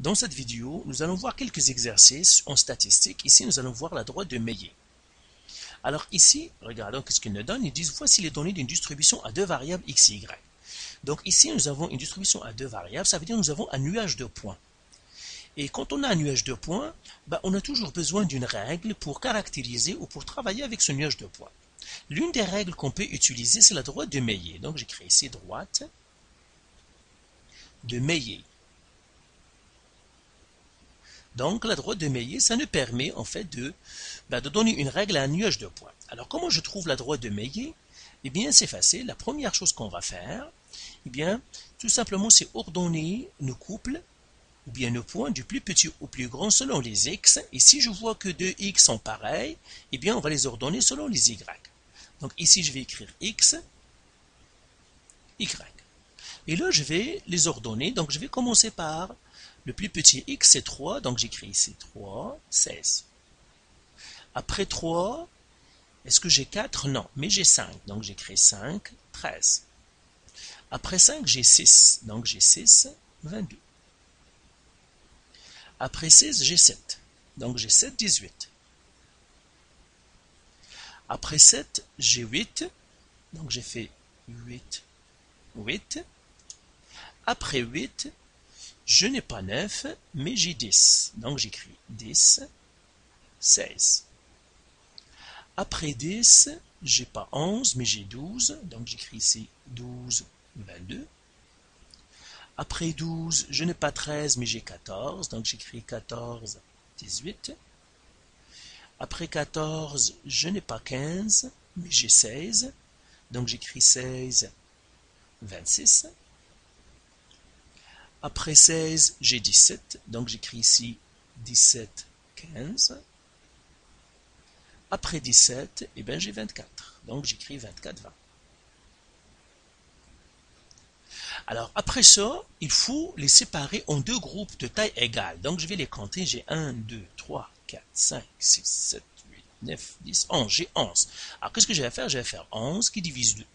Dans cette vidéo, nous allons voir quelques exercices en statistique. Ici, nous allons voir la droite de Meillet. Alors ici, regardons ce qu'ils nous donnent. Ils disent, voici les données d'une distribution à deux variables x et y. Donc ici, nous avons une distribution à deux variables. Ça veut dire que nous avons un nuage de points. Et quand on a un nuage de points, on a toujours besoin d'une règle pour caractériser ou pour travailler avec ce nuage de points. L'une des règles qu'on peut utiliser, c'est la droite de Meillet. Donc j'écris ici droite de Meillet. Donc la droite de Meillet, ça nous permet en fait de donner une règle à un nuage de points. Alors comment je trouve la droite de Meillet? Eh bien c'est facile. La première chose qu'on va faire, eh bien tout simplement c'est ordonner nos couples ou bien nos points du plus petit au plus grand selon les x. Et si je vois que deux x sont pareils, eh bien on va les ordonner selon les y. Donc ici je vais écrire x, y. Et là je vais les ordonner. Donc je vais commencer par le plus petit x, c'est 3, donc j'écris ici 3, 16. Après 3, est-ce que j'ai 4? Non, mais j'ai 5, donc j'écris 5, 13. Après 5, j'ai 6, donc j'ai 6, 22. Après 6, j'ai 7, donc j'ai 7, 18. Après 7, j'ai 8, donc j'ai fait 8, 8. Après 8, je n'ai pas 9, mais j'ai 10. Donc j'écris 10, 16. Après 10, j'ai pas 11, mais j'ai 12. Donc j'écris ici 12, 22. Après 12, je n'ai pas 13, mais j'ai 14. Donc j'écris 14, 18. Après 14, je n'ai pas 15, mais j'ai 16. Donc j'écris 16, 26. Après 16, j'ai 17, donc j'écris ici 17, 15. Après 17, eh bien j'ai 24, donc j'écris 24, 20. Alors après ça, il faut les séparer en deux groupes de taille égale. Donc je vais les compter, j'ai 1, 2, 3, 4, 5, 6, 7, 8, 9, 10, 11, j'ai 11. Alors qu'est-ce que je vais faire? Je vais faire 11 qui divise 2.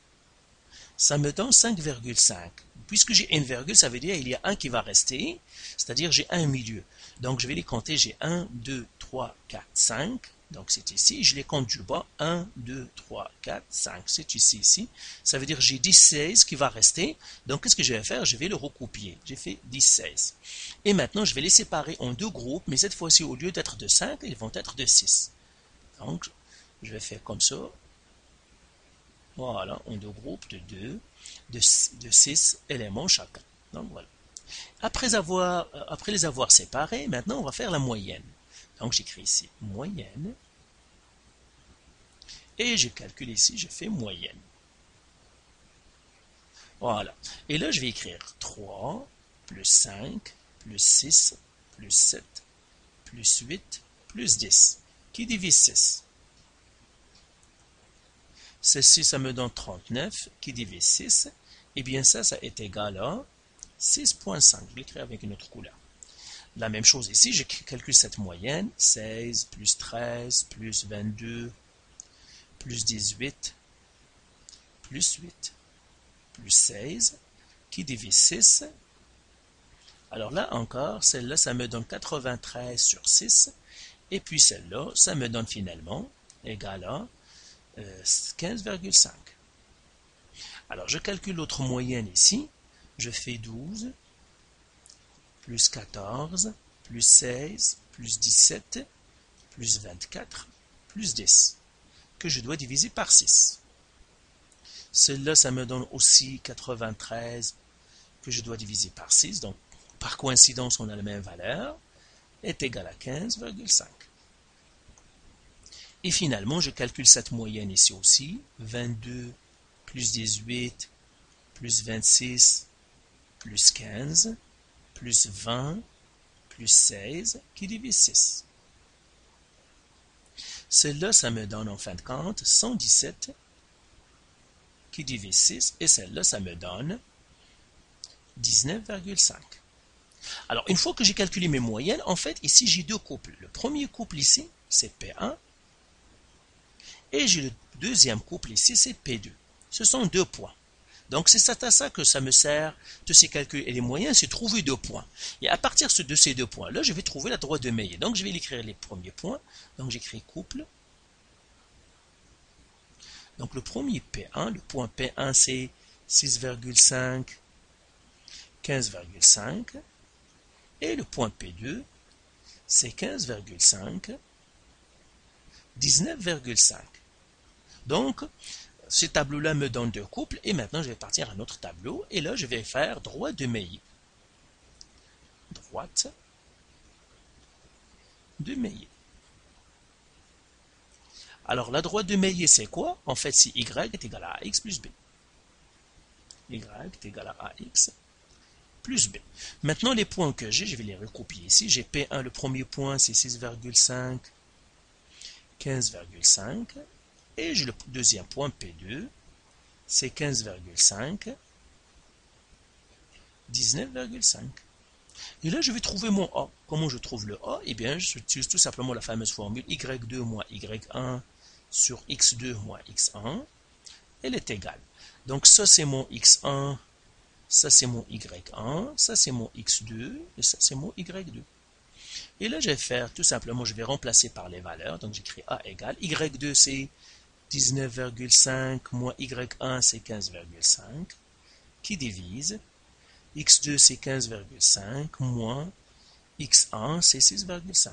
Ça me donne 5,5. Puisque j'ai une virgule, ça veut dire qu'il y a un qui va rester, c'est-à-dire j'ai un milieu. Donc je vais les compter, j'ai 1, 2, 3, 4, 5. Donc c'est ici, je les compte du bas, 1, 2, 3, 4, 5. C'est ici. Ça veut dire j'ai 16 qui va rester. Donc qu'est-ce que je vais faire? Je vais le recopier. J'ai fait 16. Et maintenant, je vais les séparer en deux groupes, mais cette fois-ci, au lieu d'être de 5, ils vont être de 6. Donc je vais faire comme ça. Voilà, en deux groupes de 2, de 6 éléments chacun. Donc voilà. Après les avoir séparés, maintenant on va faire la moyenne. Donc j'écris ici moyenne. Et je calcule ici, je fais moyenne. Voilà. Et là je vais écrire 3, plus 5, plus 6, plus 7, plus 8, plus 10, qui divise 6. Ceci, ça me donne 39, qui divise 6. Et bien ça est égal à 6,5. Je vais l'écrire avec une autre couleur. La même chose ici, je calcule cette moyenne. 16, plus 13, plus 22, plus 18, plus 8, plus 16, qui divise 6. Alors là encore, celle-là, ça me donne 93 sur 6. Et puis celle-là, ça me donne finalement égal à 15,5. Alors je calcule l'autre moyenne ici. Je fais 12, plus 14, plus 16, plus 17, plus 24, plus 10, que je dois diviser par 6. Celle-là, ça me donne aussi 93, que je dois diviser par 6. Donc, par coïncidence, on a la même valeur, est égal à 15,5. Et finalement, je calcule cette moyenne ici aussi. 22, plus 18, plus 26, plus 15, plus 20, plus 16, qui divise 6. Celle-là, ça me donne en fin de compte 117, qui divise 6. Et celle-là, ça me donne 19,5. Alors, une fois que j'ai calculé mes moyennes, en fait, ici, j'ai deux couples. Le premier couple ici, c'est P1. Et j'ai le deuxième couple ici, c'est P2. Ce sont deux points. Donc c'est à ça que ça me sert, tous ces calculs et les moyens, c'est trouver deux points. Et à partir de ces deux points-là, je vais trouver la droite de Meillet. Donc je vais écrire les premiers points. Donc j'écris couple. Donc le premier P1, le point P1 c'est 6,5, 15,5. Et le point P2 c'est 15,5, 19,5. Donc, ce tableau-là me donne deux couples et maintenant je vais partir à un autre tableau et là je vais faire droite de Meillet. Droite de Meillet. Alors la droite de Meillet c'est quoi? En fait c'est y est égal à ax plus b. Y est égal à ax plus b. Maintenant les points que j'ai, je vais les recopier ici. J'ai P1, le premier point c'est 6,5, 15,5. Et j'ai le deuxième point P2, c'est 15,5, 19,5. Et là, je vais trouver mon A. Comment je trouve le A? Eh bien, j'utilise tout simplement la fameuse formule y2 moins y1 sur x2 moins x1. Elle est égale. Donc ça, c'est mon x1, ça, c'est mon y1, ça, c'est mon x2, et ça, c'est mon y2. Et là, je vais faire tout simplement, je vais remplacer par les valeurs. Donc, j'écris A égale. Y2, c'est 19,5 moins y1 c'est 15,5 qui divise x2 c'est 15,5 moins x1 c'est 6,5.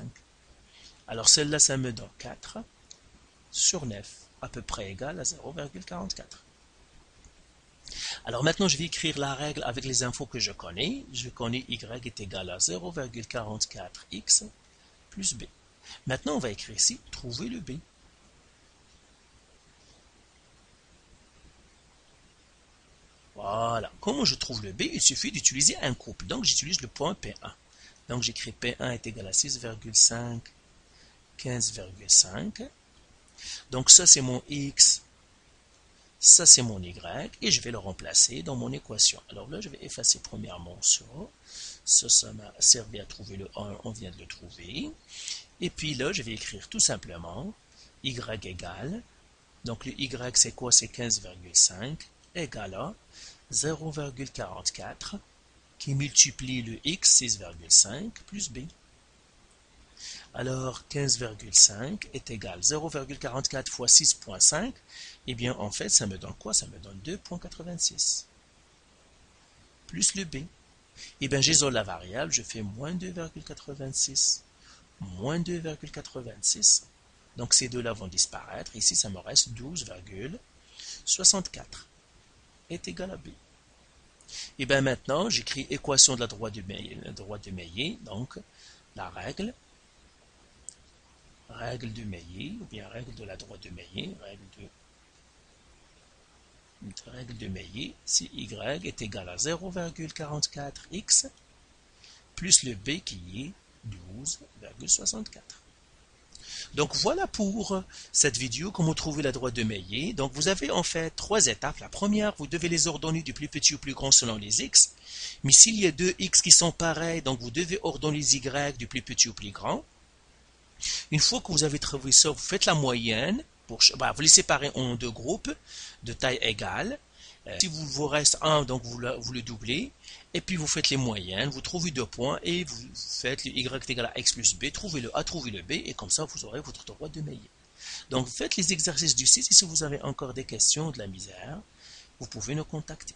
Alors celle-là ça me donne 4 sur 9 à peu près égal à 0,44. Alors maintenant je vais écrire la règle avec les infos que je connais. Je connais y est égal à 0,44x plus b. Maintenant on va écrire ici trouver le b. Voilà. Comment je trouve le B? Il suffit d'utiliser un couple. Donc, j'utilise le point P1. Donc, j'écris P1 est égal à 6,5, 15,5. Donc, ça, c'est mon X. Ça, c'est mon Y. Et je vais le remplacer dans mon équation. Alors là, je vais effacer premièrement ça. Ça m'a servi à trouver le 1. On vient de le trouver. Et puis là, je vais écrire tout simplement Y égale. Donc, le Y, c'est quoi? C'est 15,5 égale à 0,44 qui multiplie le x 6,5 plus b. Alors 15,5 est égal à 0,44 fois 6,5. Eh bien en fait ça me donne quoi? Ça me donne 2,86 plus le b. Eh bien j'isole la variable, je fais moins 2,86 moins 2,86. Donc ces deux-là vont disparaître. Ici ça me reste 12,64 est égal à b. Et bien maintenant, j'écris équation de la droite de Meillet, donc la règle de Meillet, ou bien règle de la droite de Meillet, règle de Meillet, si y est égal à 0,44x plus le b qui est 12,64. Donc voilà pour cette vidéo, comment trouver la droite de Meillet. Donc vous avez en fait trois étapes. La première, vous devez les ordonner du plus petit au plus grand selon les x. Mais s'il y a deux x qui sont pareils, donc vous devez ordonner les y du plus petit au plus grand. Une fois que vous avez trouvé ça, vous faites la moyenne. Vous les séparez en deux groupes de taille égale. Si vous reste un, donc vous le doublez. Et puis vous faites les moyennes, vous trouvez deux points et vous faites le y est égal à x plus b, trouvez le a, trouvez le b, et comme ça vous aurez votre droite de Meillet. Donc faites les exercices du site et si vous avez encore des questions, de la misère, vous pouvez nous contacter.